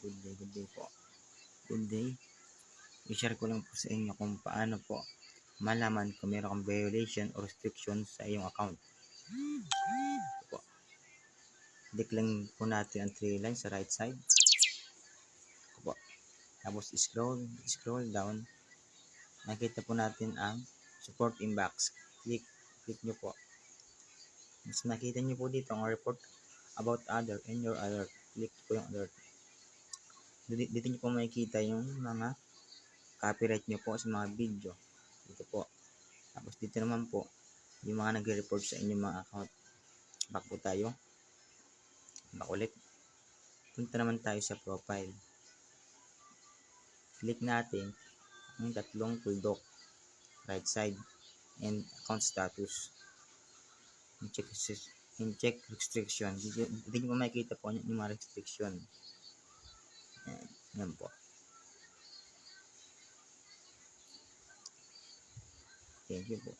Good day po. Good day. I-share ko lang po sa inyo kung paano po malaman kung meron kang violation or restriction sa iyong account. Ito po. Click lang po natin ang 3 lines sa right side. Ito po. Tapos scroll down. Nakita po natin ang support inbox. Click nyo po. Mas nakita nyo po dito ang report about other and your alert. Click po yung alert. Dito nyo po makikita yung mga copyright nyo po sa mga video. Dito po. Tapos dito naman po yung mga nagre-report sa inyong mga account. Back po tayo. Back ulit. Punta naman tayo sa profile. Click natin ang tatlong tuldok. Right side and account status. Check restriction. Dito nyo po makikita po yung mga restriction. Yan po. Thank you po.